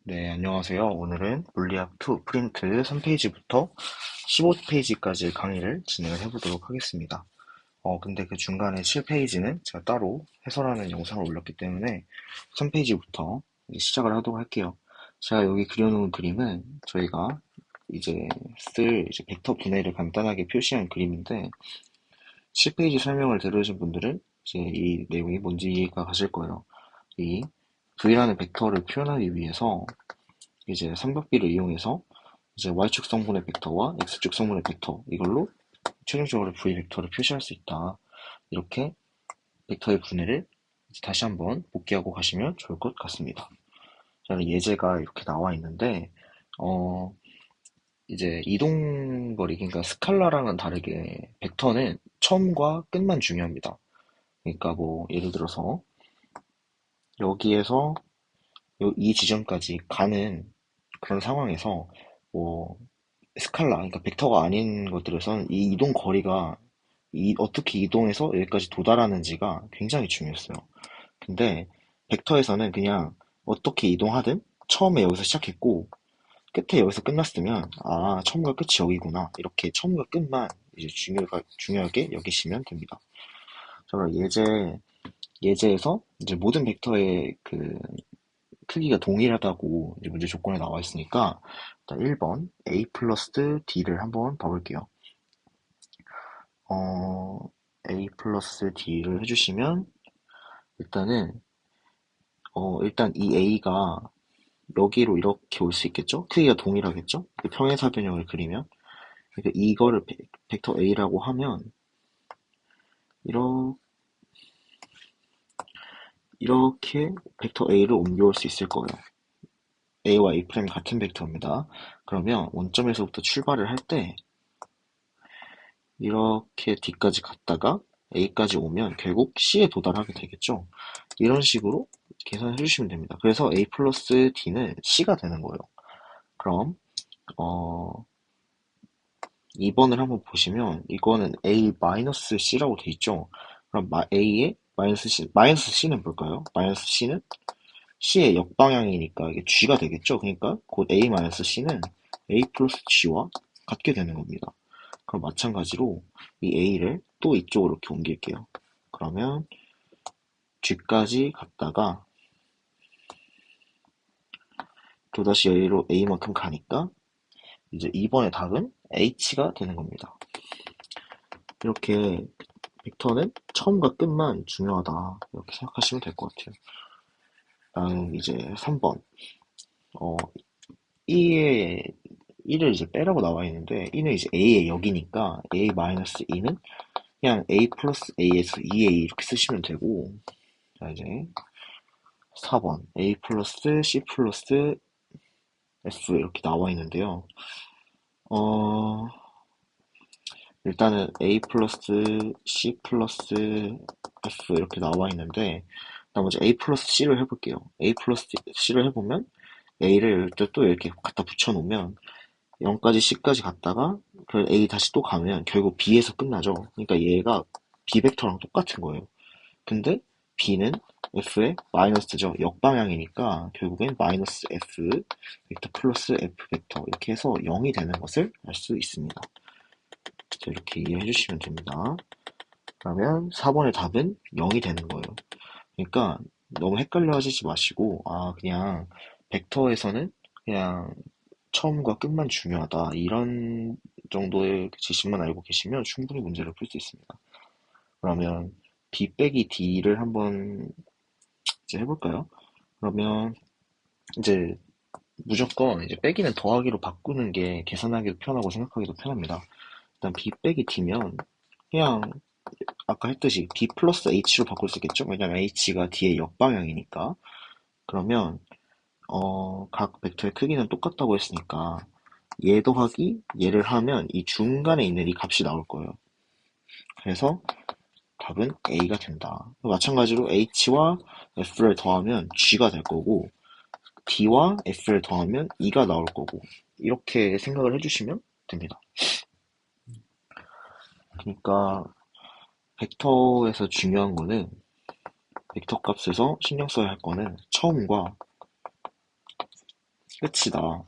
네, 안녕하세요. 오늘은 물리학 2 프린트 3페이지부터 15페이지까지 강의를 진행을 해보도록 하겠습니다. 근데 그 중간에 7페이지는 제가 따로 해설하는 영상을 올렸기 때문에 3페이지부터 시작을 하도록 할게요. 제가 여기 그려놓은 그림은 저희가 이제 쓸 이제 벡터 분해를 간단하게 표시한 그림인데 7페이지 설명을 들으신 분들은 이제 이 내용이 뭔지 이해가 가실 거예요. 이 V라는 벡터를 표현하기 위해서 이제 삼각비를 이용해서 이제 y축 성분의 벡터와 x축 성분의 벡터 이걸로 최종적으로 v 벡터를 표시할 수 있다. 이렇게 벡터의 분해를 다시 한번 복기하고 가시면 좋을 것 같습니다. 저는 예제가 이렇게 나와 있는데 어 이제 이동거리 그러니까 스칼라랑은 다르게 벡터는 처음과 끝만 중요합니다. 그러니까 뭐 예를 들어서 여기에서 이 지점까지 가는 그런 상황에서 뭐 스칼라, 그러니까 벡터가 아닌 것들에서는 이 이동 거리가 어떻게 이동해서 여기까지 도달하는지가 굉장히 중요했어요. 근데 벡터에서는 그냥 어떻게 이동하든 처음에 여기서 시작했고 끝에 여기서 끝났으면 처음과 끝이 여기구나 이렇게 처음과 끝만 이제 중요하게 여기시면 됩니다. 자, 그럼 예제에서 이제 모든 벡터의 그 크기가 동일하다고 이제 문제 조건에 나와 있으니까 일단 1번 a 플러스 d를 한번 봐볼게요. 어, a 플러스 d를 해주시면 일단은 일단 이 a가 여기로 이렇게 올 수 있겠죠? 크기가 동일하겠죠? 평행사 변형을 그리면 그러니까 이거를 벡터 a라고 하면 이렇게 이렇게 벡터 a를 옮겨올 수 있을 거예요. a와 a' 같은 벡터입니다. 그러면 원점에서부터 출발을 할 때 이렇게 D까지 갔다가 A까지 오면 결국 C에 도달하게 되겠죠. 이런 식으로 계산해 주시면 됩니다. 그래서 A 플러스 D는 C가 되는 거예요. 그럼 어, 2번을 한번 보시면 이거는 A 마이너스 C라고 돼 있죠. 그럼 A의 마이너스 C는 뭘까요? 마이너스 C는 C의 역방향이니까 이게 G가 되겠죠. 그러니까 곧 A 마이너스 C는 A 플러스 G와 같게 되는 겁니다. 그럼 마찬가지로 이 A를 또 이쪽으로 이렇게 옮길게요. 그러면 G까지 갔다가 또다시 A로 A만큼 가니까 이제 2번의 답은 H가 되는 겁니다. 이렇게 벡터는 처음과 끝만 중요하다. 이렇게 생각하시면 될 것 같아요. 다음 이제 3번. 어, E의 1을 이제 빼라고 나와 있는데 E는 이제 A의 역이니까 A-E는 그냥 A 플러스 A에서 2A 이렇게 쓰시면 되고 자 이제 4번 A 플러스 C 플러스 F 이렇게 나와 있는데요. 어, 일단은 A 플러스 C 플러스 F 이렇게 나와 있는데 나 먼저 A 플러스 C를 해볼게요. A 플러스 C를 해보면 A를 또 이렇게 갖다 붙여놓으면 0까지 C까지 갔다가 그 A 다시 또 가면 결국 B에서 끝나죠. 그러니까 얘가 B 벡터랑 똑같은 거예요. 근데 B는 F의 마이너스죠. 역방향이니까 결국엔 마이너스 F 벡터 플러스 F 벡터 이렇게 해서 0이 되는 것을 알 수 있습니다. 자, 이렇게 이해해 주시면 됩니다. 그러면 4번의 답은 0이 되는 거예요. 그러니까 너무 헷갈려 하시지 마시고 그냥 벡터에서는 그냥 처음과 끝만 중요하다 이런 정도의 지식만 알고 계시면 충분히 문제를 풀 수 있습니다. 그러면 B 빼기 D를 한번 이제 해볼까요? 그러면 이제 무조건 이제 빼기는 더하기로 바꾸는 게 계산하기도 편하고 생각하기도 편합니다. 일단 B 빼기 D면 그냥 아까 했듯이 B 플러스 H로 바꿀 수 있겠죠? 왜냐면 H가 D의 역방향이니까. 그러면 각 벡터의 크기는 똑같다고 했으니까 얘 더하기 얘를 하면 이 중간에 있는 이 값이 나올 거예요. 그래서 답은 A가 된다. 마찬가지로 H와 F를 더하면 G가 될 거고 D와 F를 더하면 E가 나올 거고 이렇게 생각을 해주시면 됩니다. 그러니까 벡터에서 중요한 거는 벡터 값에서 신경 써야 할 거는 처음과 끝이다.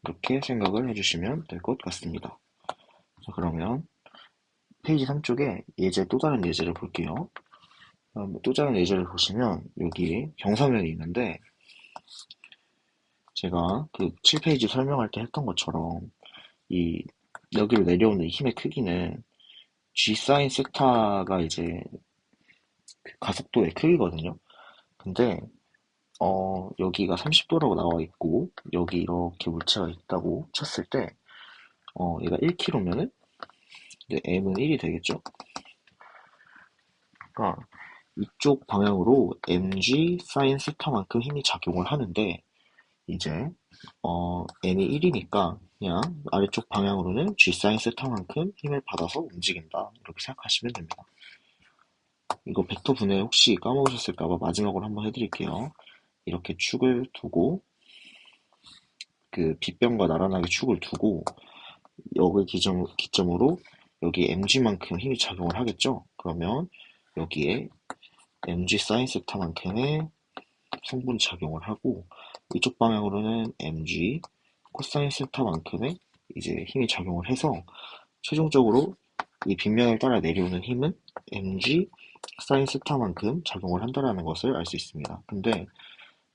이렇게 생각을 해주시면 될 것 같습니다. 자, 그러면 페이지 3쪽에 또 다른 예제를 볼게요. 또 다른 예제를 보시면 여기 경사면이 있는데 제가 그 7페이지 설명할 때 했던 것처럼 이 여기로 내려오는 힘의 크기는 G 사인 세타가 이제 그 가속도의 크기거든요. 근데 여기가 30도라고 나와 있고 여기 이렇게 물체가 있다고 쳤을 때 얘가 1kg면은 이제 m은 1이 되겠죠. 그러니까 이쪽 방향으로 mg 사인 세타만큼 힘이 작용을 하는데 이제 m이 1이니까 그냥 아래쪽 방향으로는 g 사인 세타만큼 힘을 받아서 움직인다 이렇게 생각하시면 됩니다. 이거 벡터 분해 혹시 까먹으셨을까봐 마지막으로 한번 해드릴게요. 이렇게 축을 두고 그 빗변과 나란하게 축을 두고 여기 기점으로 여기 mg만큼 힘이 작용을 하겠죠. 그러면 여기에 mg 사인 세타만큼의 성분 작용을 하고 이쪽 방향으로는 mg 코사인 세타만큼의 이제 힘이 작용을 해서 최종적으로 이 빗면을 따라 내려오는 힘은 mg 사인 세타만큼 작용을 한다라는 것을 알 수 있습니다. 근데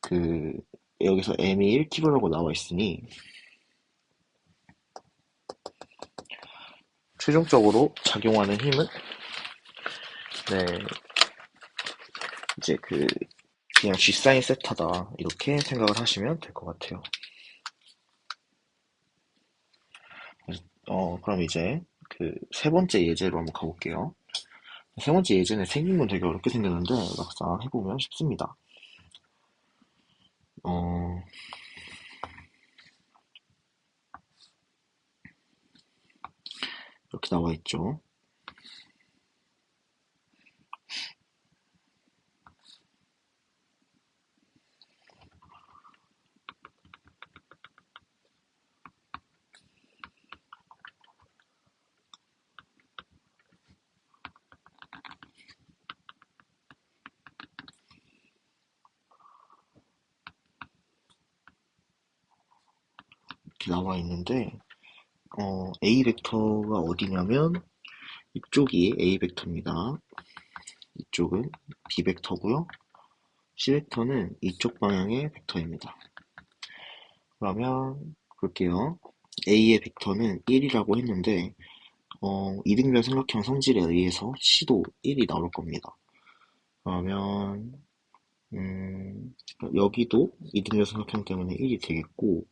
그 여기서 m이 1kg라고 나와 있으니 최종적으로 작용하는 힘은 네 이제 그냥 G 사인 세타다 이렇게 생각을 하시면 될 것 같아요. 그럼 이제 그 세 번째 예제로 한번 가볼게요. 세 번째 예제는 생긴 건 되게 어렵게 생겼는데 막상 해보면 쉽습니다. 어, 이렇게 나와 있죠. 이렇게 나와 있는데 A 벡터가 어디냐면 이쪽이 A 벡터입니다. 이쪽은 B 벡터고요. C 벡터는 이쪽 방향의 벡터입니다. 그러면 볼게요. A의 벡터는 1이라고 했는데 이등변 삼각형 성질에 의해서 C도 1이 나올 겁니다. 그러면 여기도 이등변 삼각형 때문에 1이 되겠고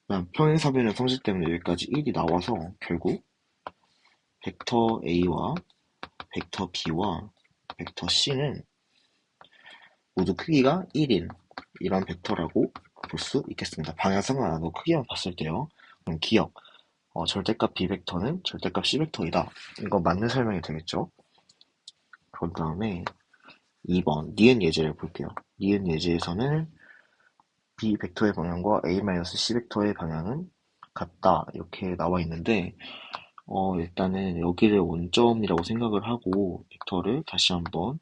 그다음 평행사변의 성질 때문에 여기까지 1이 나와서 결국 벡터 A와 벡터 B와 벡터 C는 모두 크기가 1인 이런 벡터라고 볼 수 있겠습니다. 방향성은 안 하고 크기만 봤을 때요. 그럼 기억, 절대값 B 벡터는 절대값 C 벡터이다. 이거 맞는 설명이 되겠죠? 그런 다음에 2번 니은 예제를 볼게요. 니은 예제에서는 B 벡터의 방향과 A-C 벡터의 방향은 같다 이렇게 나와 있는데 일단은 여기를 원점이라고 생각을 하고 벡터를 다시 한번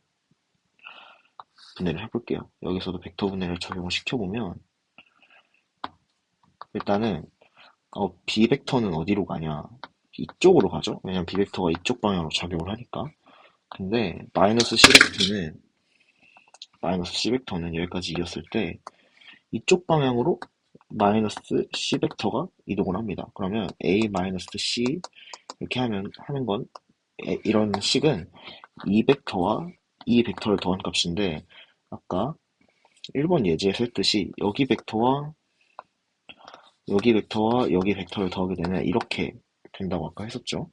분해를 해볼게요. 여기서도 벡터 분해를 적용을 시켜보면 일단은 B 벡터는 어디로 가냐? 이쪽으로 가죠. 왜냐면 B 벡터가 이쪽 방향으로 작용을 하니까. 근데 마이너스 C 벡터는 여기까지 이었을 때 이쪽 방향으로 마이너스 C 벡터가 이동을 합니다. 그러면 A 마이너스 C 이렇게 하는 건 이런 식은 이 벡터와 이 벡터를 더한 값인데 아까 1번 예제에서 했듯이 여기 벡터를 더하게 되면 이렇게 된다고 아까 했었죠.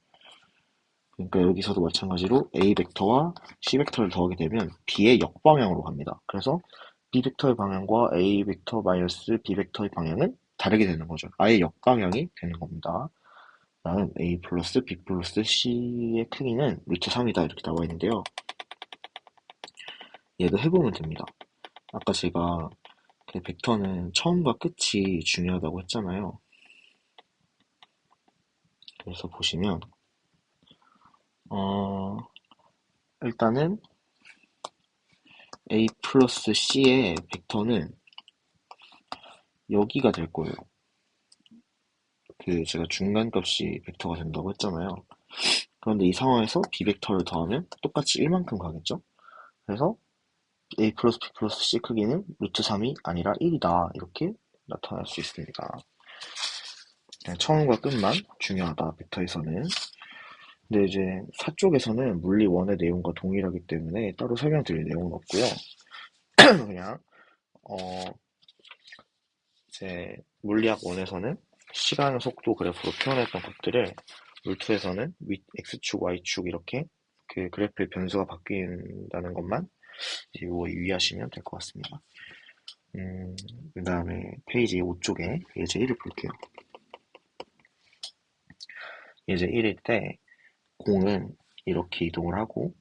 그러니까 여기서도 마찬가지로 A 벡터와 C 벡터를 더하게 되면 B의 역방향으로 갑니다. 그래서 B 벡터의 방향과 A 벡터 마이너스 B 벡터의 방향은 다르게 되는 거죠. 아예 역방향이 되는 겁니다. 다음 A 플러스 B 플러스 C의 크기는 루트 3이다 이렇게 나와 있는데요. 얘도 해보면 됩니다. 아까 제가 그 벡터는 처음과 끝이 중요하다고 했잖아요. 그래서 보시면 일단은 A 플러스 C의 벡터는 여기가 될 거예요. 그 제가 중간값이 벡터가 된다고 했잖아요. 그런데 이 상황에서 b벡터를 더하면 똑같이 1만큼 가겠죠? 그래서 a 플러스 b 플러스 c 크기는 루트 3이 아니라 1이다. 이렇게 나타날 수 있습니다. 그냥 처음과 끝만 중요하다, 벡터에서는. 근데 이제 사 쪽에서는 물리 원의 내용과 동일하기 때문에 따로 설명드릴 내용은 없고요. 그냥 이제 물리학 원에서는 시간, 속도 그래프로 표현했던 것들을 물투에서는 x축, y축 이렇게 그 그래프의 변수가 바뀐다는 것만 이제 이거 유의하시면 될 것 같습니다. 그 다음에 페이지 5쪽에 예제 1을 볼게요. 예제 1일 때 공은 이렇게 이동을 하고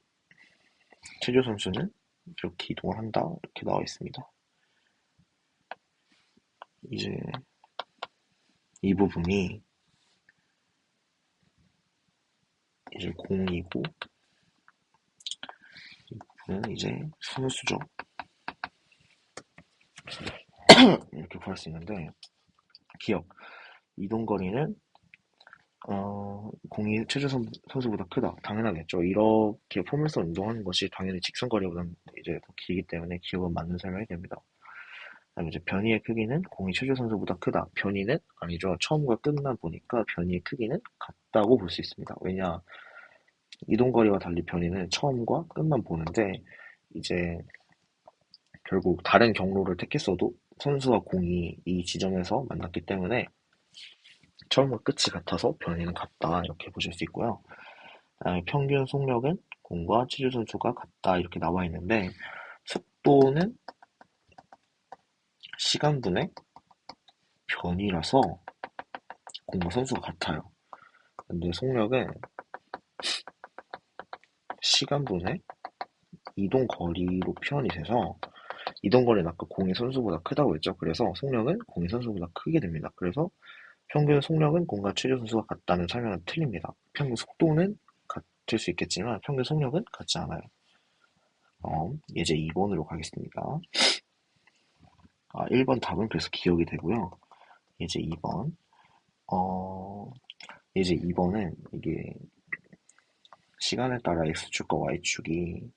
체조 선수는 이렇게 이동을 한다. 이렇게 나와 있습니다. 이제 이 부분이 이제 공이고 이 부분은 이제 선수죠. 이렇게 구할 수 있는데 기억 이동거리는 공이 체조 선수보다 크다. 당연하겠죠. 이렇게 포물선 운동하는 것이 당연히 직선거리보다 이제 더 길기 때문에 기억은 맞는 설명이 됩니다. 그다음에 이제 변이의 크기는 공이 체조 선수보다 크다. 변이는 아니죠. 처음과 끝만 보니까 변이의 크기는 같다고 볼 수 있습니다. 왜냐 이동거리와 달리 변이는 처음과 끝만 보는데 이제 결국 다른 경로를 택했어도 선수와 공이 이 지점에서 만났기 때문에 처음과 끝이 같아서 변이는 같다 이렇게 보실 수 있고요. 평균 속력은 공과 체조 선수가 같다 이렇게 나와 있는데 속도는 시간분의 변이라서 공과 선수가 같아요. 근데 속력은 시간분의 이동거리로 표현이 돼서 이동거리는 아까 공이 선수보다 크다고 했죠. 그래서 속력은 공이 선수보다 크게 됩니다. 그래서 평균 속력은 공과 체조 선수가 같다는 설명은 틀립니다. 평균 속도는 같을 수 있겠지만 평균 속력은 같지 않아요. 예제 2번으로 가겠습니다. 1번 답은 그래서 기억이 되고요. 예제 2번. 예제 2번은 이게 시간에 따라 X축과 Y축이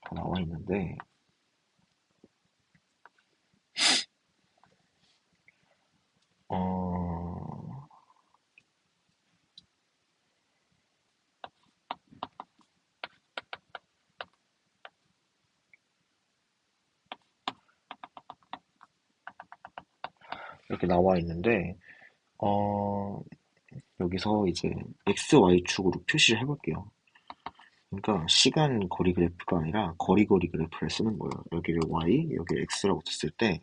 다 나와 있는데, 어, 이렇게 나와 있는데, 어, 여기서 이제 X, Y축으로 표시를 해볼게요. 그러니까 시간 거리 그래프가 아니라 거리 그래프를 쓰는 거예요. 여기를 Y, 여기를 X라고 쳤을 때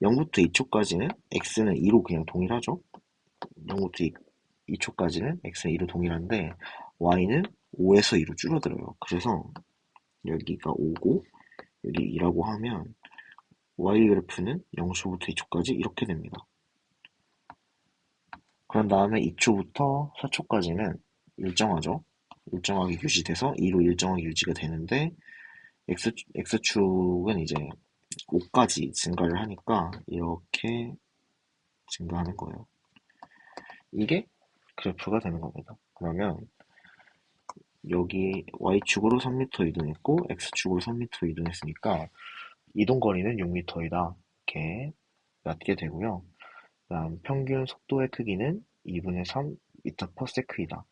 0부터 2초까지는 X는 2로 그냥 동일하죠. 0부터 2초까지는 X는 2로 동일한데 Y는 5에서 2로 줄어들어요. 그래서 여기가 5고 여기 2라고 하면 Y 그래프는 0초부터 2초까지 이렇게 됩니다. 그런 다음에 2초부터 4초까지는 일정하죠. 일정하게 유지돼서 2로 일정하게 유지가 되는데 X축은 이제 5까지 증가를 하니까 이렇게 증가하는 거예요. 이게 그래프가 되는 겁니다. 그러면 여기 Y축으로 3m 이동했고 X축으로 3m 이동했으니까 이동거리는 6m이다. 이렇게 낫게 되고요. 그다음 평균 속도의 크기는 2분의 3 m per sec이다.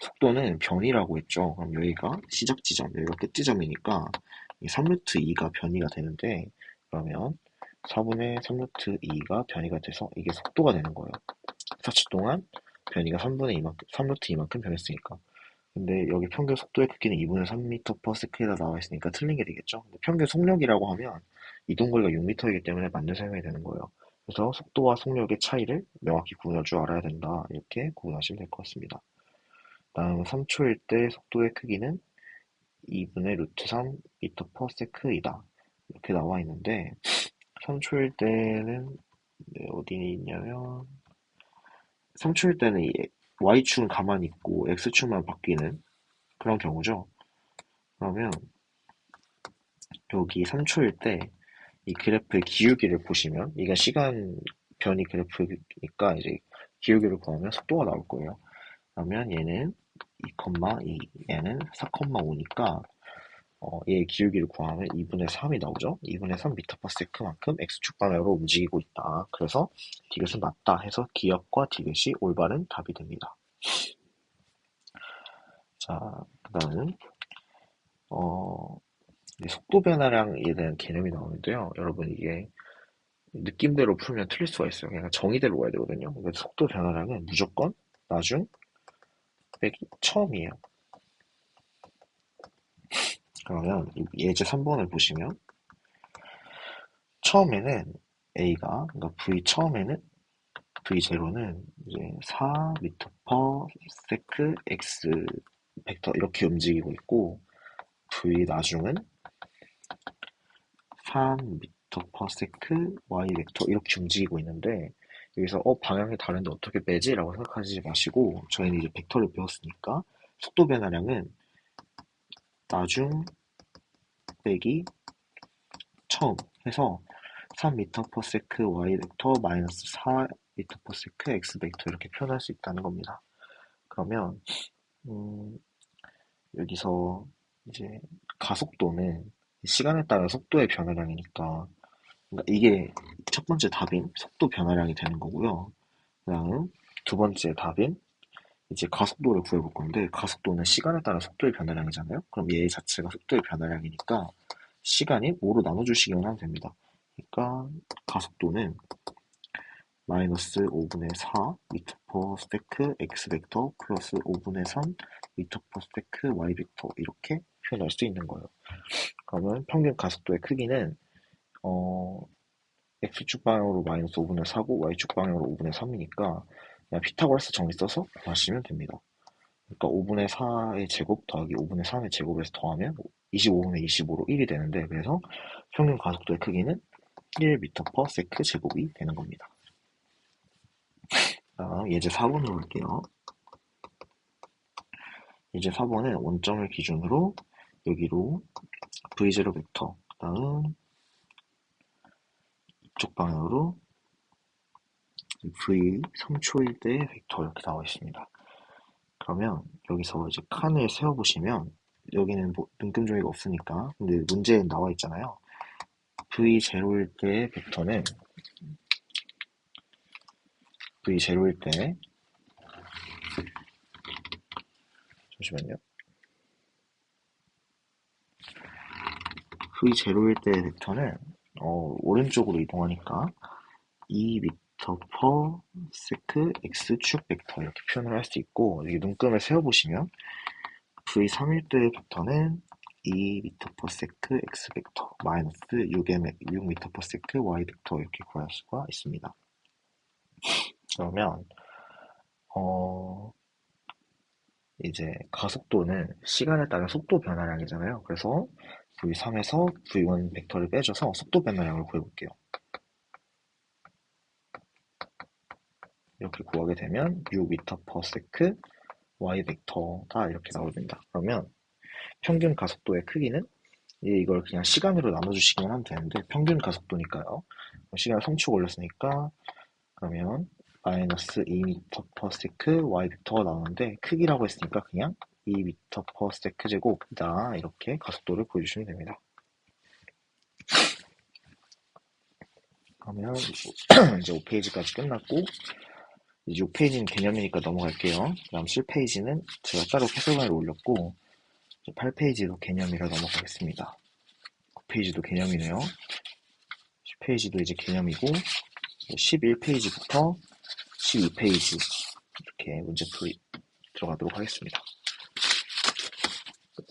속도는 변이라고 했죠. 그럼 여기가 시작 지점, 여기가 끝 지점이니까 이 3루트 2가 변이가 되는데 그러면 4분의 3루트 2가 변이가 돼서 이게 속도가 되는 거예요. 4초 동안 변이가 3루트 2만큼 변했으니까. 근데 여기 평균 속도의 크기는 2분의 3m per sec에다 나와 있으니까 틀린 게 되겠죠. 근데 평균 속력이라고 하면 이동거리가 6m이기 때문에 맞는 설명이 되는 거예요. 그래서 속도와 속력의 차이를 명확히 구분할 줄 알아야 된다. 이렇게 구분하시면 될 것 같습니다. 다음 3초일 때 속도의 크기는 2분의 루트 3 미터 퍼 세크이다. 이렇게 나와 있는데 3초일 때는 어디 있냐면 3초일 때는 이 Y축은 가만히 있고 X축만 바뀌는 그런 경우죠. 그러면 여기 3초일 때 이 그래프의 기울기를 보시면, 이게 시간 변이 그래프니까 이제 기울기를 구하면 속도가 나올 거예요. 그러면 얘는 2,2, 얘는 4,5니까 얘의 기울기를 구하면 2분의 3이 나오죠. 2분의 3 미터 퍼 세크만큼 x축 방향으로 움직이고 있다. 그래서 디귿은 맞다 해서 기역과 디귿이 올바른 답이 됩니다. 자, 그다음은 속도 변화량에 대한 개념이 나오는데요. 여러분 이게 느낌대로 풀면 틀릴 수가 있어요. 그냥 정의대로 가야 되거든요. 그래서 속도 변화량은 무조건 나중 빼기 처음이에요. 그러면 예제 3번을 보시면 처음에는 A가, 그러니까 V 처음에는 V0는 이제 4m per sec x 벡터 이렇게 움직이고 있고 V 나중은 3m per sec y 벡터 이렇게 움직이고 있는데 여기서 방향이 다른데 어떻게 빼지? 라고 생각하지 마시고 저희는 이제 벡터를 배웠으니까 속도 변화량은 나중 빼기 처음 해서 3m per sec y 벡터 마이너스 4m per sec x 벡터 이렇게 표현할 수 있다는 겁니다. 그러면 여기서 이제 가속도는 시간에 따른 속도의 변화량이니까 그러니까 이게 첫 번째 답인 속도 변화량이 되는 거고요. 그다음 두 번째 답인 이제 가속도를 구해볼 건데 가속도는 시간에 따른 속도의 변화량이잖아요. 그럼 얘 자체가 속도의 변화량이니까 시간이 5로 나눠주시기만 하면 됩니다. 그러니까 가속도는 마이너스 5분의 4 미터 퍼 스테크 x 벡터 플러스 5분의 3 미터 퍼 스테크 y 벡터 이렇게 표현할 수 있는 거예요. 그러면 평균 가속도의 크기는 x축 방향으로 마이너스 5분의 4고 y축 방향으로 5분의 3이니까 그냥 피타고라스 정리 써서 구하시면 됩니다. 그러니까 5분의 4의 제곱 더하기 5분의 3의 제곱에서 더하면 25분의 25로 1이 되는데 그래서 평균 가속도의 크기는 1m per sec 제곱이 되는 겁니다. 다음 예제 4번으로 볼게요. 예제 4번은 원점을 기준으로 여기로 V0 벡터, 그 다음 이쪽 방향으로 V 3초일 때 벡터 이렇게 나와 있습니다. 그러면 여기서 이제 칸을 세워보시면 여기는 뭐 눈금종이가 없으니까 근데 문제에 나와 있잖아요. V0일 때 벡터는 V0일 때 잠시만요. V0일 때 벡터는 오른쪽으로 이동하니까 2m per sec x축 벡터 이렇게 표현을 할 수 있고 여기 눈금을 세워보시면 V3일 때 벡터는 2m per sec x 벡터 마이너스 6m per sec y 벡터 이렇게 구할 수가 있습니다. 그러면 이제 가속도는 시간에 따른 속도 변화량이잖아요. 그래서 V3에서 V1 벡터를 빼줘서 속도 변화량을 구해볼게요. 이렇게 구하게 되면 6m per sec y 벡터가 이렇게 나옵니다. 그러면 평균 가속도의 크기는 이걸 그냥 시간으로 나눠주시기만 하면 되는데 평균 가속도니까요. 시간 성축 올렸으니까 그러면 마이너스 2m per sec y 벡터가 나오는데 크기라고 했으니까 그냥 2m per sec 제곱이다 이렇게 가속도를 보여주시면 됩니다. 그러면 이제 5페이지까지 끝났고 이제 6페이지는 개념이니까 넘어갈게요. 다음 7페이지는 제가 따로 해설문을 올렸고 8페이지도 개념이라 넘어가겠습니다. 9페이지도 개념이네요. 10페이지도 이제 개념이고 11페이지부터 12페이지 이렇게 문제풀이 들어가도록 하겠습니다.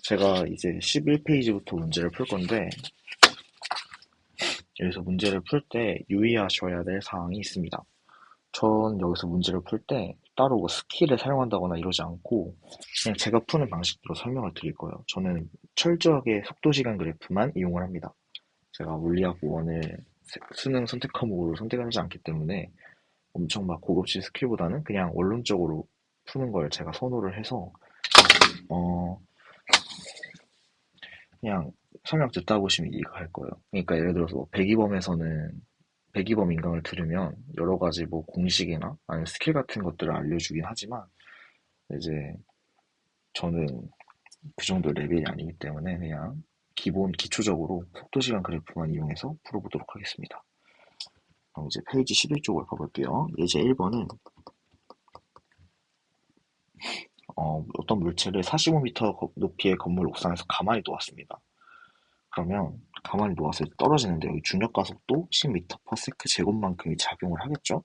제가 이제 11페이지부터 문제를 풀 건데 여기서 문제를 풀 때 유의하셔야 될 사항이 있습니다. 전 여기서 문제를 풀 때 따로 뭐 스킬을 사용한다거나 이러지 않고 그냥 제가 푸는 방식대로 설명을 드릴 거예요. 저는 철저하게 속도시간 그래프만 이용을 합니다. 제가 물리학 1을 수능 선택 과목으로 선택하지 않기 때문에 엄청 막 고급진 스킬보다는 그냥 원론적으로 푸는 걸 제가 선호를 해서 그냥 설명 듣다 보시면 이해가 갈 거예요. 그러니까 예를 들어서 뭐 배기범에서는 배기범 인강을 들으면 여러 가지 뭐 공식이나 아니면 스킬 같은 것들을 알려주긴 하지만 이제 저는 그 정도 레벨이 아니기 때문에 그냥 기본 기초적으로 속도 시간 그래프만 이용해서 풀어보도록 하겠습니다. 그럼 이제 페이지 11쪽으로 가볼게요. 예제 1번은 어떤 물체를 45m 높이의 건물 옥상에서 가만히 놓았습니다. 그러면 가만히 놓았을 때 떨어지는데 여기 중력 가속도 10m/s 제곱만큼이 작용을 하겠죠?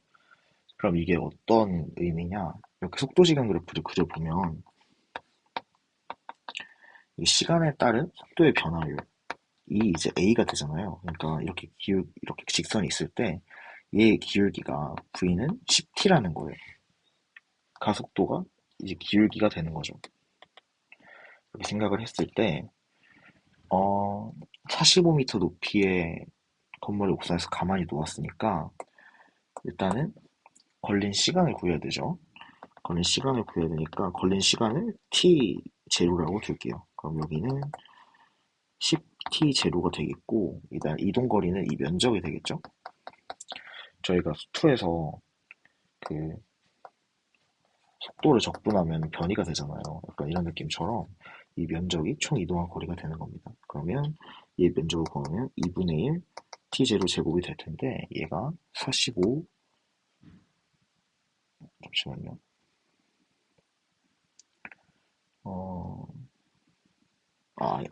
그럼 이게 어떤 의미냐? 이렇게 속도 시간 그래프를 그려보면 이 시간에 따른 속도의 변화율 이 이제 A가 되잖아요. 그러니까 이렇게 직선이 있을 때 얘의 기울기가 V는 10t라는 거예요. 가속도가 이제 기울기가 되는 거죠. 이렇게 생각을 했을 때, 45m 높이의 건물 옥상에서 가만히 놓았으니까 일단은 걸린 시간을 구해야 되죠. 걸린 시간을 구해야 되니까 걸린 시간을 t 제로라고 둘게요. 그럼 여기는 10t 제로가 되겠고 일단 이동 거리는 이 면적이 되겠죠. 저희가 수투에서 그 속도를 적분하면 변이가 되잖아요. 약간 이런 느낌처럼 이 면적이 총 이동한 거리가 되는 겁니다. 그러면 이 면적을 구하면 2분의 1 t0 제곱이 될 텐데 얘가 45 잠시만요. 어, 아니,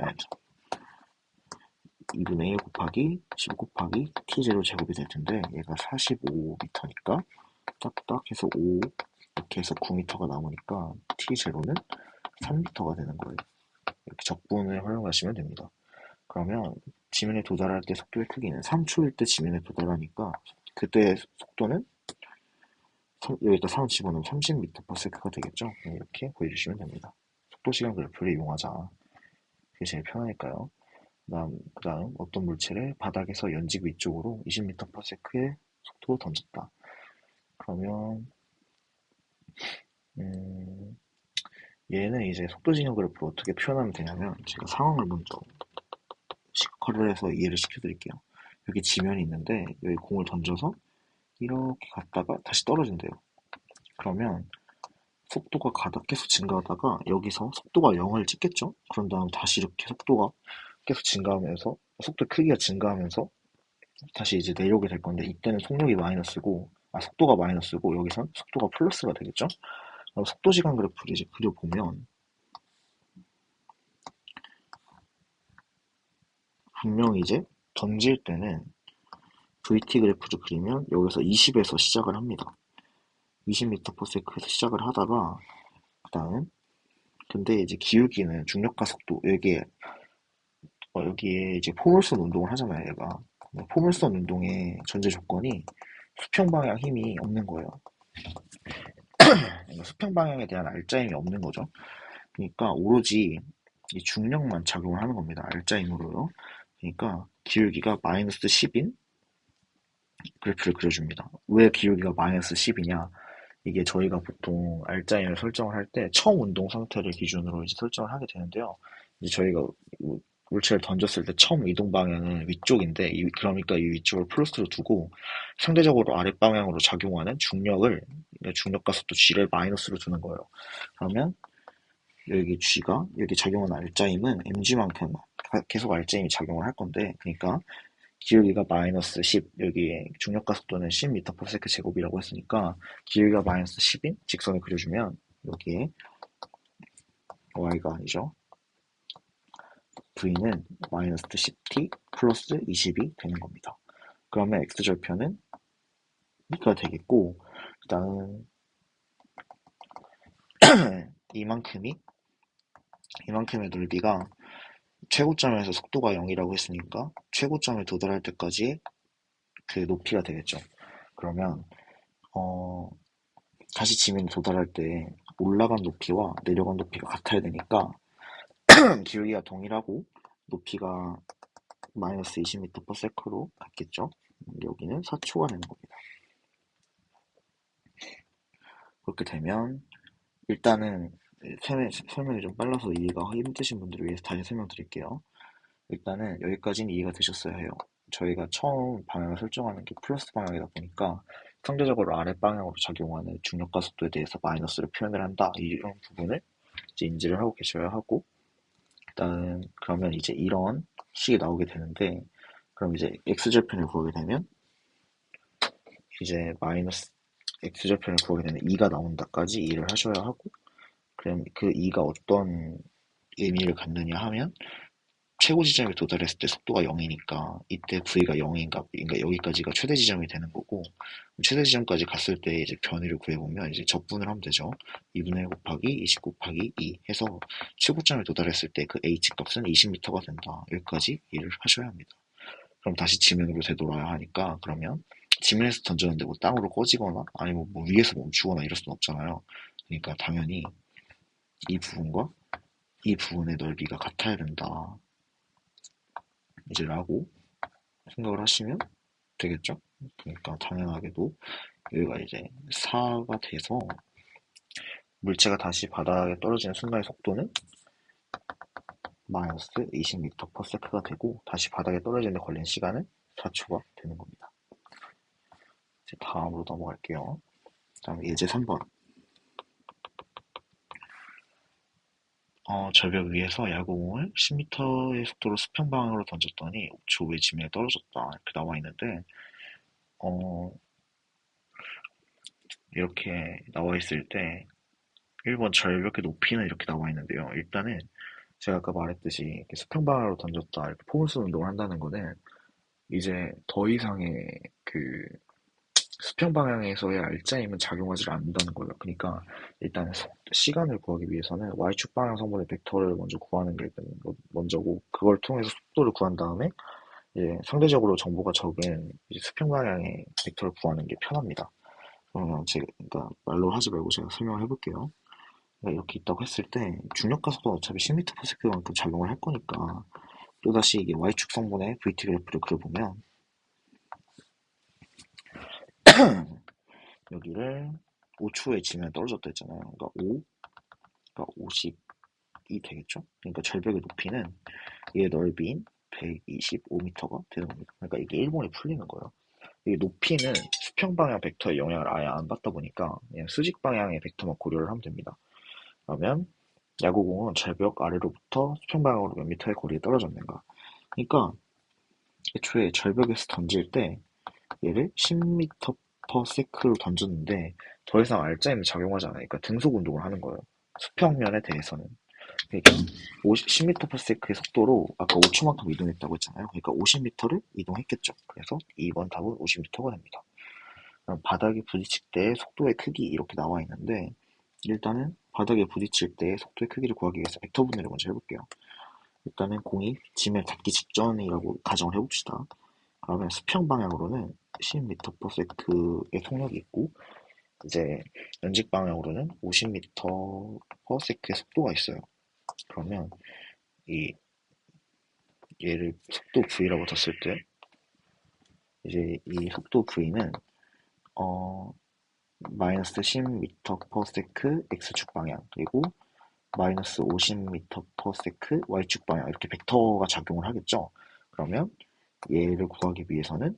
2분의 1 곱하기 15 곱하기 t0 제곱이 될 텐데 얘가 45m니까 딱딱 해서 5 이렇게 해서 9m가 남으니까 t0는 3m가 되는 거예요. 이렇게 적분을 활용하시면 됩니다. 그러면 지면에 도달할 때 속도의 크기는 3초일 때 지면에 도달하니까 그때 속도는 여기다 3 집어넣으면 30m/s가 되겠죠? 이렇게 보여주시면 됩니다. 속도 시간 그래프를 이용하자. 그게 제일 편하니까요. 그다음 어떤 물체를 바닥에서 연직 위쪽으로 20m/s의 속도로 던졌다. 그러면 음, 얘는 이제 속도 진영 그래프를 어떻게 표현하면 되냐면 제가 상황을 먼저 시각화를 해서 이해를 시켜드릴게요. 여기 지면이 있는데 여기 공을 던져서 이렇게 갔다가 다시 떨어진대요. 그러면 속도가 계속 증가하다가 여기서 속도가 0을 찍겠죠? 그런 다음 다시 이렇게 속도가 계속 증가하면서 속도 크기가 증가하면서 다시 이제 내려오게 될 건데 이때는 속력이 마이너스고 속도가 마이너스고 여기선 속도가 플러스가 되겠죠? 그럼 속도 시간 그래프를 이제 그려보면 분명히 이제 던질 때는 VT 그래프를 그리면 여기서 20에서 시작을 합니다. 20m/s에서 시작을 하다가 그다음 근데 이제 기울기는 중력과 속도 여기에 이제 포물선 운동을 하잖아요, 얘가. 포물선 운동의 전제 조건이 수평 방향 힘이 없는 거예요. 그러니까 수평 방향에 대한 알짜임이 없는 거죠. 그러니까 오로지 이 중력만 작용을 하는 겁니다. 알짜임으로요. 그러니까 기울기가 마이너스 10인 그래프를 그려줍니다. 왜 기울기가 마이너스 10이냐? 이게 저희가 보통 알짜임을 설정을 할 때 처음 운동 상태를 기준으로 이제 설정을 하게 되는데요. 이제 저희가 물체를 던졌을 때 처음 이동 방향은 위쪽인데 그러니까 이 위쪽을 플러스로 두고 상대적으로 아랫방향으로 작용하는 중력과 속도 G를 마이너스로 두는 거예요. 그러면 여기 G가 여기 작용하는 알짜임은 mg만큼 계속 알짜임이 작용을 할 건데 그러니까 기울기가 마이너스 10, 여기에 중력과 속도는 10m/s 제곱이라고 했으니까 기울기가 마이너스 10인 직선을 그려주면 여기에 y가 아니죠. v는 마이너스 10t 플러스 20이 되는 겁니다. 그러면 x절편은 2가 되겠고 그다음 이만큼의 넓이가 최고점에서 속도가 0이라고 했으니까 최고점에 도달할 때까지 그 높이가 되겠죠. 그러면 어, 다시 지면에 도달할 때 올라간 높이와 내려간 높이가 같아야 되니까 기울기가 동일하고 높이가 마이너스 20m/s로 같겠죠. 여기는 4초가 되는 겁니다. 그렇게 되면 일단은 설명이 좀 빨라서 이해가 힘드신 분들을 위해서 다시 설명드릴게요. 일단은 여기까지는 이해가 되셨어야 해요. 저희가 처음 방향을 설정하는 게 플러스 방향이다 보니까 상대적으로 아래 방향으로 작용하는 중력과 속도에 대해서 마이너스를 표현을 한다. 이런 부분을 이제 인지를 하고 계셔야 하고, 일단 그러면 이제 이런 식이 나오게 되는데, 그럼 이제 x절편을 구하게 되면 이제 마이너스 x절편을 구하게 되면 2가 나온다까지 이해를 하셔야 하고, 그럼 그 2가 어떤 의미를 갖느냐 하면 최고 지점에 도달했을 때 속도가 0이니까 이때 V가 0인가, 그러니까 여기까지가 최대 지점이 되는 거고, 최대 지점까지 갔을 때 이제 변위를 구해보면 이제 적분을 하면 되죠. 2분의 1 곱하기 20 곱하기 2 해서 최고점에 도달했을 때 그 H 값은 20m가 된다. 여기까지 이해를 하셔야 합니다. 그럼 다시 지면으로 되돌아야 하니까, 그러면 지면에서 던졌는데 뭐 땅으로 꺼지거나 아니면 뭐 위에서 멈추거나 이럴 수는 없잖아요. 그러니까 당연히 이 부분과 이 부분의 넓이가 같아야 된다. 이제 라고 생각을 하시면 되겠죠? 그러니까 당연하게도 여기가 이제 4가 돼서 물체가 다시 바닥에 떨어지는 순간의 속도는 마이너스 20m/s가 되고, 다시 바닥에 떨어지는 데 걸린 시간은 4초가 되는 겁니다. 이제 다음으로 넘어갈게요. 다음에 예제 3번. 절벽 위에서 야구공을 10m의 속도로 수평 방향으로 던졌더니 5초 후에 지면에 떨어졌다. 이렇게 나와 있는데, 어, 이렇게 나와 있을 때 1번 절벽의 높이는 이렇게 나와 있는데요. 일단은 제가 아까 말했듯이 이렇게 수평 방향으로 던졌다, 이렇게 포물선 운동을 한다는 거는 이제 더 이상의 그 수평 방향에서의 알짜임은 작용하지 않는다는 거예요. 그러니까 일단 시간을 구하기 위해서는 y축 방향 성분의 벡터를 먼저 구하는 게 일단 먼저고, 그걸 통해서 속도를 구한 다음에 이제 상대적으로 정보가 적은 이제 수평 방향의 벡터를 구하는 게 편합니다. 그러면 제가 그러니까 말로 하지 말고 제가 설명을 해볼게요. 그러니까 이렇게 있다고 했을 때 중력과 속도가 어차피 10m/s만큼 작용을 할 거니까, 또다시 이게 y축 성분의 vt 그래프를 그려보면 여기를 5초에 지면 떨어졌다 했잖아요. 그러니까 5, 그러니까 50이 되겠죠? 그러니까 절벽의 높이는 얘의 넓이인 125m가 되는 겁니다. 그러니까 이게 일본이 풀리는 거예요. 이 높이는 수평 방향 벡터의 영향을 아예 안 받다 보니까 그냥 수직 방향의 벡터만 고려를 하면 됩니다. 그러면 야구공은 절벽 아래로부터 수평 방향으로 몇 미터의 거리에 떨어졌는가? 그러니까 애초에 절벽에서 던질 때 얘를 10m/s로 던졌는데 더 이상 알짜임이 작용하지 않으니까 등속 운동을 하는 거예요. 수평면에 대해서는. 그러니까 10m/s의 속도로 아까 5초만큼 이동했다고 했잖아요. 그러니까 50m를 이동했겠죠. 그래서 2번 답은 50m가 됩니다. 그럼 바닥에 부딪힐 때 속도의 크기 이렇게 나와 있는데, 일단은 바닥에 부딪힐 때 속도의 크기를 구하기 위해서 벡터 분해를 먼저 해볼게요. 일단은 공이 지면에 닿기 직전이라고 가정을 해봅시다. 그러면 수평 방향으로는 10m/s의 속력이 있고, 이제 연직 방향으로는 50m/s의 속도가 있어요. 그러면 이 얘를 속도 V라고 뒀을 때 이제 이 속도 V는 어 마이너스 10m/s x축 방향, 그리고 마이너스 50m/s y축 방향, 이렇게 벡터가 작용을 하겠죠. 그러면 얘를 구하기 위해서는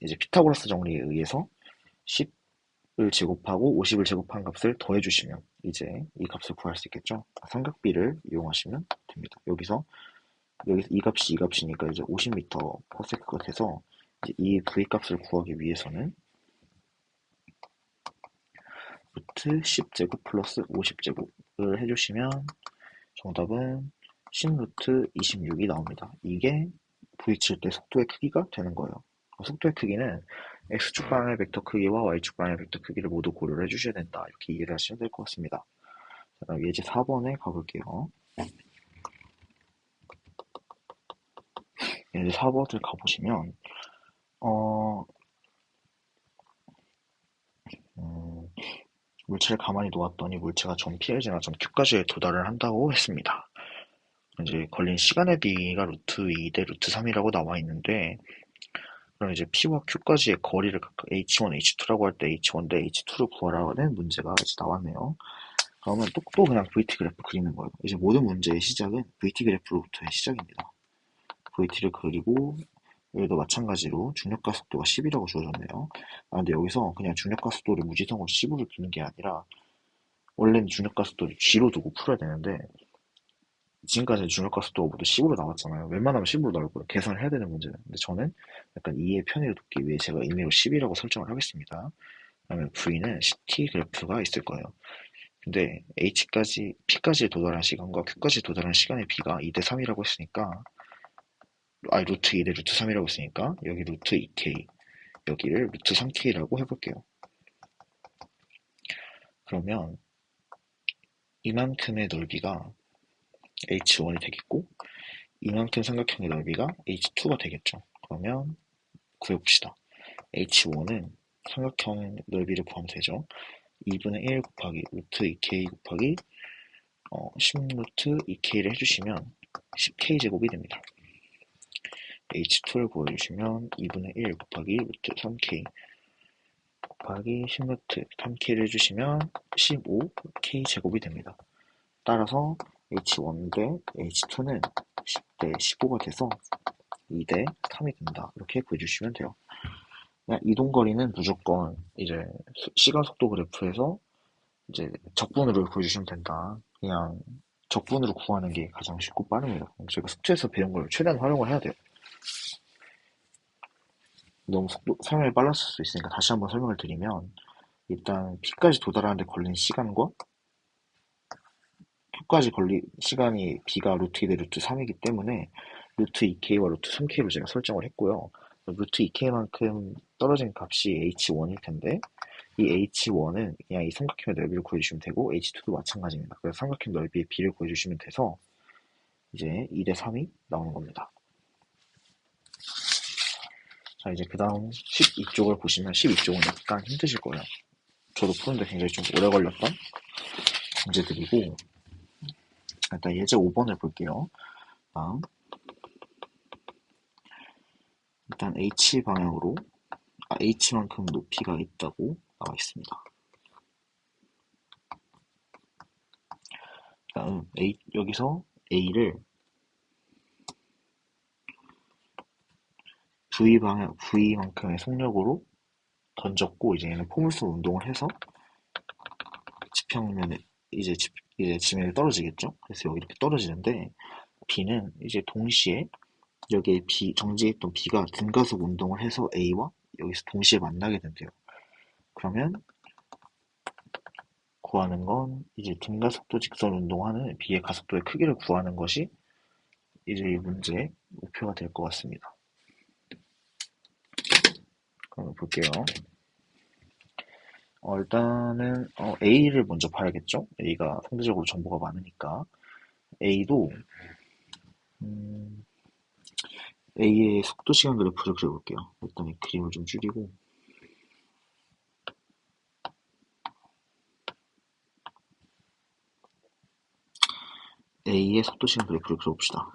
이제 피타고라스 정리에 의해서 10을 제곱하고 50을 제곱한 값을 더해주시면 이제 이 값을 구할 수 있겠죠. 삼각비를 이용하시면 됩니다. 여기서 이 값이 이 값이니까 이제 50m/s가 돼서 이제 이 v 값을 구하기 위해서는 루트 10제곱 플러스 50제곱을 해주시면 정답은 10루트 26이 나옵니다. 이게 부딪힐 때 속도의 크기가 되는 거예요. 속도의 크기는 x축 방향의 벡터 크기와 y축 방향의 벡터 크기를 모두 고려를 해주셔야 된다. 이렇게 이해를 하시면 될 것 같습니다. 자, 그럼 예제 4번에 가볼게요. 예제 4번을 가보시면 어, 음, 물체를 가만히 놓았더니 물체가 점 P를 지나 점 Q까지 도달을 한다고 했습니다. 이제 걸린 시간의 비가 루트 2 대 루트 3이라고 나와 있는데, 그럼 이제 P와 Q까지의 거리를 각각 H1, H2라고 할 때 H1 대 H2를 구하라는 문제가 이제 나왔네요. 그러면 또 그냥 VT 그래프 그리는 거예요. 이제 모든 문제의 시작은 VT 그래프로부터의 시작입니다. VT를 그리고 여기도 마찬가지로 중력가 속도가 10이라고 주어졌네요. 근데 여기서 그냥 중력가 속도를 무지성으로 10으로 두는 게 아니라 원래는 중력가 속도를 G로 두고 풀어야 되는데 지금까지 중력가 속도가 모두 10으로 나왔잖아요. 웬만하면 10으로 나올 거예요. 계산을 해야 되는 문제는. 근데 저는 약간 이해 편의를 돕기 위해 제가 임의로 10이라고 설정을 하겠습니다. 그러면 V는 CT 그래프가 있을 거예요. 근데 P까지 도달한 시간과 Q까지 도달한 시간의 B가 2대 3이라고 했으니까 루트 2대 루트 3이라고 했으니까 여기 루트 2K 여기를 루트 3K라고 해볼게요. 그러면 이만큼의 넓이가 H1이 되겠고 이만큼 삼각형의 넓이가 H2가 되겠죠. 그러면 구해봅시다. H1은 삼각형 넓이를 구하면 되죠. 2분의 1 곱하기 루트 2K 곱하기 10 루트 2K를 해주시면 10K제곱이 됩니다. H2를 구해주시면 2분의 1 곱하기 루트 3K 곱하기 10 루트 3K를 해주시면 15K제곱이 됩니다. 따라서 H1 대 H2는 10대 15가 돼서 2대 3이 된다. 이렇게 구해주시면 돼요. 그냥 이동거리는 무조건 이제 시간 속도 그래프에서 이제 적분으로 구해주시면 된다. 그냥 적분으로 구하는 게 가장 쉽고 빠릅니다. 저희가 숙제에서 배운 걸 최대한 활용을 해야 돼요. 너무 설명이 빨랐을 수 있으니까 다시 한번 설명을 드리면 일단 P까지 도달하는데 걸린 시간과 Q까지 걸린 시간이 B가 루트 2대 루트 3이기 때문에 루트 2K와 루트 3K로 제가 설정을 했고요. 루트 2K만큼 떨어진 값이 H1일 텐데 이 H1은 그냥 이 삼각형의 넓이를 구해주시면 되고 H2도 마찬가지입니다. 그래서 삼각형 넓이의 B를 구해주시면 돼서 이제 2대 3이 나오는 겁니다. 자, 이제 그 다음 12쪽을 보시면 12쪽은 약간 힘드실 거예요. 저도 푸는데 굉장히 좀 오래 걸렸던 문제들이고 일단 예제 5번을 볼게요. 다음 일단 H 방향으로 H만큼 높이가 있다고 나와 있습니다. 다음 여기서 A를 V만큼의 속력으로 던졌고 이제 얘는 포물선 운동을 해서 지평면에 이제 지면에 떨어지겠죠. 그래서 여기 이렇게 떨어지는데 B는 이제 동시에 여기에 정지해 있던 B가 등가속 운동을 해서 A와 여기서 동시에 만나게 된대요. 그러면 구하는 건 이제 등가속도 직선 운동하는 B의 가속도의 크기를 구하는 것이 이제 이 문제의 목표가 될 것 같습니다. 그럼 볼게요. 일단은 A를 먼저 봐야겠죠? A가 상대적으로 정보가 많으니까 A도 A의 속도 시간 그래프를 그려볼게요. 일단 이 그림을 좀 줄이고 A의 속도 시간 그래프를 그려봅시다.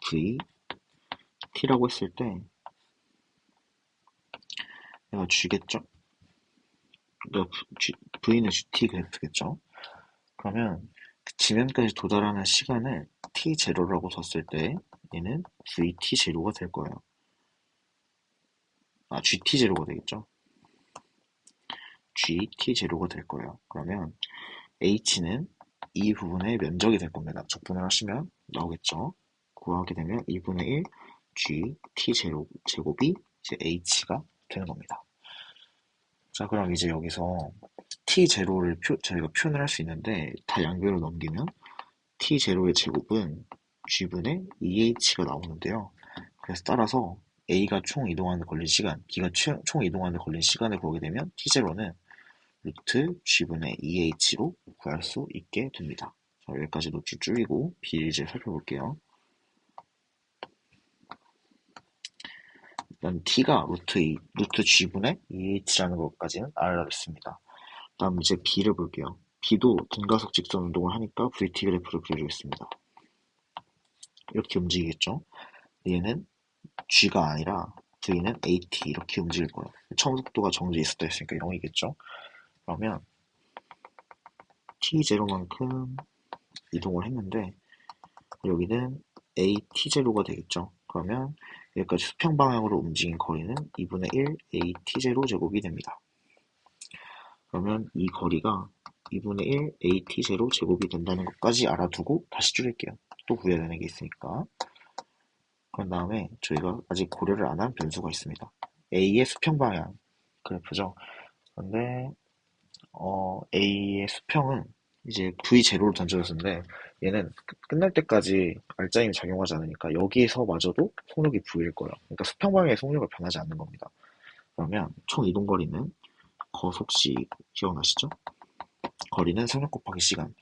V, T라고 했을 때 얘가 G겠죠? 그러니까 V는 GT 그래프겠죠? 그러면 그 지면까지 도달하는 시간을 T0라고 뒀을 때 얘는 VT0가 될 거예요. GT0가 되겠죠? GT0가 될 거예요. 그러면 H는 이 부분의 면적이 될 겁니다. 적분을 하시면 나오겠죠? 구하게 되면 2분의 1 GT0 제곱이 이제 H가 되는 겁니다. 자, 그럼 이제 여기서 T0를 저희가 표현을 할 수 있는데 다 양변으로 넘기면 T0의 제곱은 G분의 2H가 나오는데요. 그래서 따라서 A가 총 이동하는 데 걸린 시간, B가 총 이동하는 데 걸린 시간을 구하게 되면 T0는 루트 G분의 2H로 구할 수 있게 됩니다. 자, 여기까지 노출 줄이고 B를 이제 살펴볼게요. 일단 T가 루트 G분의 2H라는 것까지는 알아냈습니다. 다음 이제 B를 볼게요. B도 등가속 직선 운동을 하니까 VT 그래프를 그려주겠습니다. 이렇게 움직이겠죠? 얘는 G가 아니라 V는 AT 이렇게 움직일 거예요. 처음 속도가 정지에 있었다 했으니까 0이겠죠? 그러면 T0만큼 이동을 했는데 여기는 AT0가 되겠죠. 그러면 여기까지 수평 방향으로 움직인 거리는 2분의 1 AT0 제곱이 됩니다. 그러면 이 거리가 2분의 1 AT0 제곱이 된다는 것까지 알아두고 다시 줄일게요. 또 구해야 되는 게 있으니까. 그런 다음에 저희가 아직 고려를 안 한 변수가 있습니다. A의 수평 방향 그래프죠. 그런데 A의 수평은 이제 V0로 던져졌는데 얘는 끝날 때까지 알짜임이 작용하지 않으니까 여기에서마저도 속력이 V일 거예요. 그러니까 수평 방향의 속력이 변하지 않는 겁니다. 그러면 총 이동거리는 거속시 기억나시죠? 거리는 속력 곱하기 시간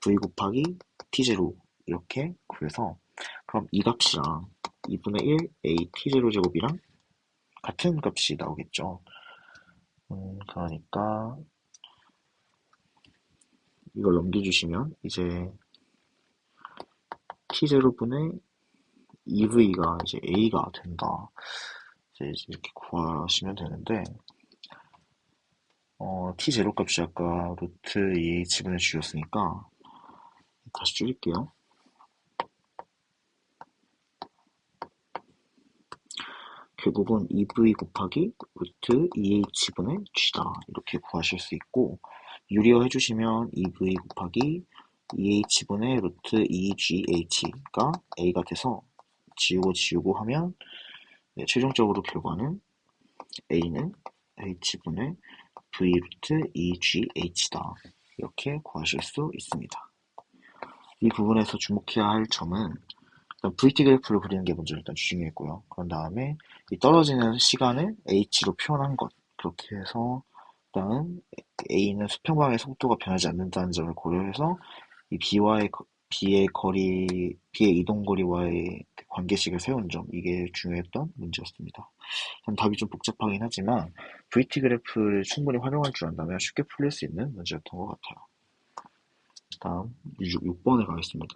V 곱하기 T0 이렇게 구해서 그럼 이 값이랑 2분의 1 AT0 제곱이랑 같은 값이 나오겠죠. 그러니까 이걸 넘겨주시면 이제 T0분의 EV가 이제 A가 된다. 이제 이렇게 구하시면 되는데 T0 값이 아까 루트 2H분의 G였으니까 다시 줄일게요. 결국은 EV 곱하기 루트 2H분의 G다. 이렇게 구하실 수 있고 유리화 해주시면 EV 곱하기 2H분의 루트 2GH가 A가 돼서 지우고 하면 네, 최종적으로 결과는 A는 H분의 V 루트 2GH다. 이렇게 구하실 수 있습니다. 이 부분에서 주목해야 할 점은 일단 VT 그래프를 그리는 게 먼저 일단 중요했고요. 그런 다음에 이 떨어지는 시간을 H로 표현한 것. 그렇게 해서 일단 A는 수평방의 속도가 변하지 않는다는 점을 고려해서 이 B의 이동거리와의 관계식을 세운 점, 이게 중요했던 문제였습니다. 답이 좀 복잡하긴 하지만 VT 그래프를 충분히 활용할 줄 안다면 쉽게 풀릴 수 있는 문제였던 것 같아요. 다음 6번에 가겠습니다.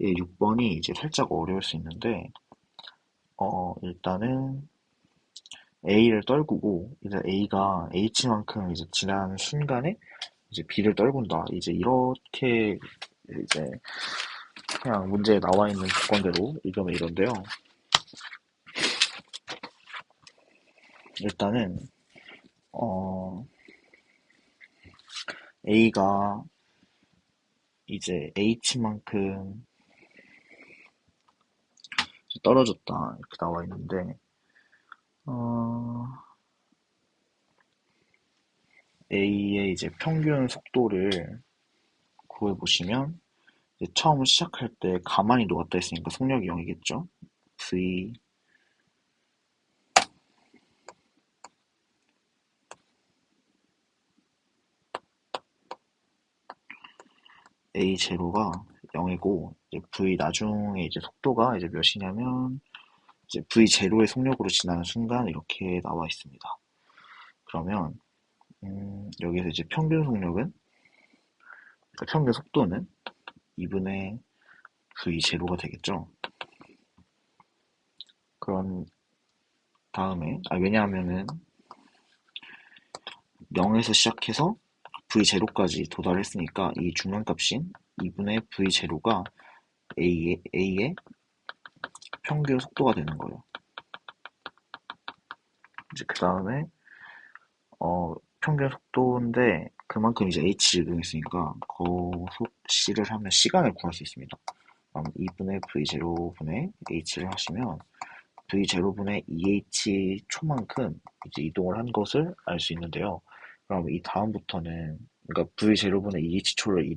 예, 6번이 이제 살짝 어려울 수 있는데 일단은 A를 떨구고 이제 A가 H만큼 이제 지나는 순간에 이제 B를 떨군다. 이제 이렇게 이제 그냥 문제에 나와 있는 조건대로 읽으면 이런데요. 일단은 A가 이제 H만큼 떨어졌다 이렇게 나와 있는데 A의 이제 평균 속도를 구해보시면 이제 처음 시작할 때 가만히 놓았다 했으니까 속력이 0이겠죠. V A0가 0이고 이제 V 나중에 이제 속도가 이제 몇이냐면 이제 V0의 속력으로 지나는 순간 이렇게 나와 있습니다. 그러면 여기서 이제 평균 속력은 그러니까 평균 속도는 2분의 V0가 되겠죠. 그런 다음에 왜냐하면은 0에서 시작해서 V0까지 도달했으니까 이 중간값인 2분의 V0가 A의 평균 속도가 되는 거예요. 이제 그 다음에 평균 속도인데 그만큼 이제 H를 이용했으니까 거속시를 하면 시간을 구할 수 있습니다. 그럼 2분의 V0분의 H를 하시면 V0분의 2H 초만큼 이제 이동을 한 것을 알 수 있는데요. 그럼 이 다음부터는 그러니까 V0분의 2H 초를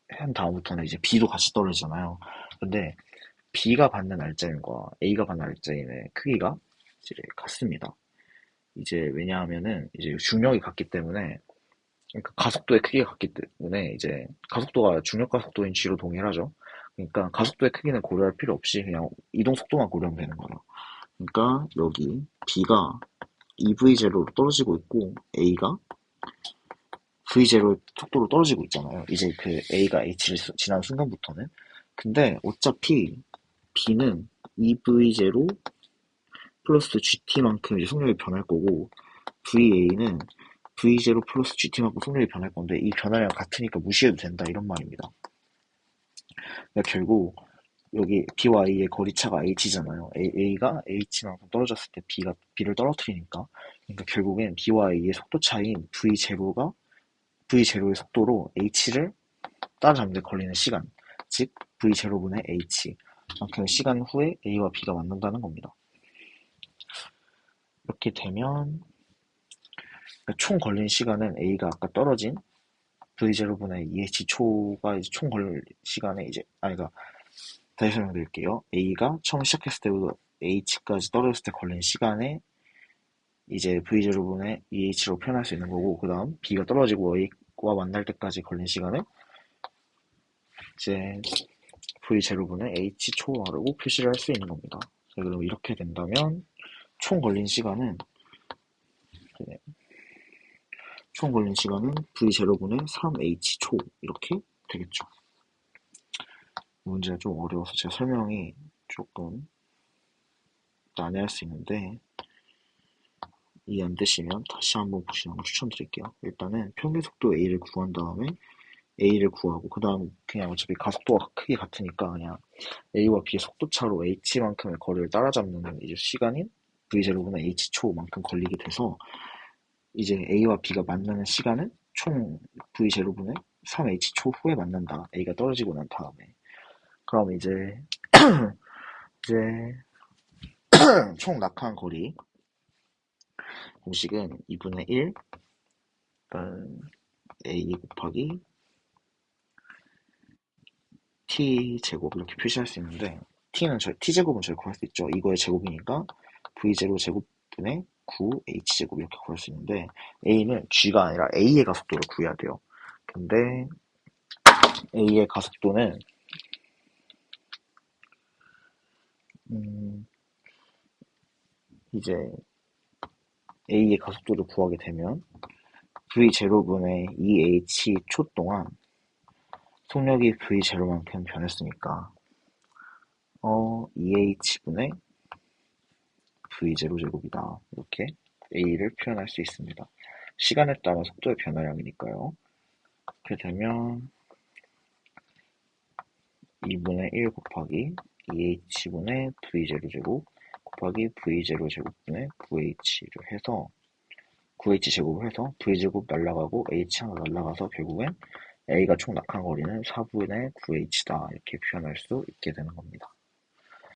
한 다음부터는 이제 B도 같이 떨어지잖아요. 근데 B가 받는 알짜임과 A가 받는 알짜임의 크기가 이제 같습니다. 이제 왜냐하면은 이제 중력이 같기 때문에 그러니까 가속도의 크기가 같기 때문에 이제 가속도가 중력과 속도인 G로 동일하죠. 그러니까 가속도의 크기는 고려할 필요 없이 그냥 이동 속도만 고려하면 되는 거예요. 그러니까 여기 B가 EV0로 떨어지고 있고 A가 V0 속도로 떨어지고 있잖아요. 이제 그 A가 H를 지난 순간부터는. 근데 어차피 B는 EV0 플러스 GT만큼 이제 속력이 변할 거고 VA는 V0 플러스 GT만큼 속력이 변할 건데 이 변화량 같으니까 무시해도 된다 이런 말입니다. 그러니까 결국 여기 B와 A의 거리차가 H잖아요. A가 H만큼 떨어졌을 때 B를 떨어뜨리니까. 그러니까 결국엔 B와 A의 속도 차이인 V0의 속도로 H를 따라잡는 데 걸리는 시간, 즉 V0분의 H 만큼의 시간 후에 A와 B가 만난다는 겁니다. 이렇게 되면 그러니까 총 걸린 시간은 A가 아까 떨어진 V0분의 2H 초가 이제 총 걸린 시간에 이제 그러니까 다시 설명드릴게요. A가 처음 시작했을 때부터 H까지 떨어졌을 때 걸린 시간에 이제 V0분의 2H로 표현할 수 있는 거고, 그 다음 B가 떨어지고 A와 만날 때까지 걸린 시간은 이제 V0분의 H 초라고 표시를 할 수 있는 겁니다. 자, 그럼 이렇게 된다면 총 걸린 시간은 네, 총 걸린 시간은 V0분의 3H 초 이렇게 되겠죠. 문제가 좀 어려워서 제가 설명이 조금 난해할 수 있는데 이해 안 되시면 다시 한번 보시는 걸 추천드릴게요. 일단은 평균 속도 A를 구한 다음에 A를 구하고 그 다음 그냥 어차피 가속도가 크게 같으니까 그냥 A와 B의 속도 차로 H만큼의 거리를 따라잡는 이제 시간인 V0분의 H초만큼 걸리게 돼서 이제 A와 B가 만나는 시간은 총 V0분의 3H초 후에 만난다. A가 떨어지고 난 다음에. 그럼 이제 총 낙하한 거리 공식은 2분의 1 A 곱하기 T제곱 이렇게 표시할 수 있는데 T제곱은 저희 구할 수 있죠. 이거의 제곱이니까 V0 제곱분의 9H제곱 이렇게 구할 수 있는데 A는 G가 아니라 A의 가속도를 구해야 돼요. 근데 A의 가속도는 이제 A의 가속도를 구하게 되면 V0분의 2H 초 동안 속력이 V0만큼 변했으니까 2H분의 V0 제곱이다. 이렇게 A를 표현할 수 있습니다. 시간에 따라 속도의 변화량이니까요. 그렇게 되면 2분의 1 곱하기 2H분의 V0 제곱 곱하기 V0 제곱분의 9H를 해서 9H 제곱을 해서 V제곱 날라가고 H 하나 날라가서 결국엔 A가 총 낙한 거리는 4분의 9H다. 이렇게 표현할 수 있게 되는 겁니다.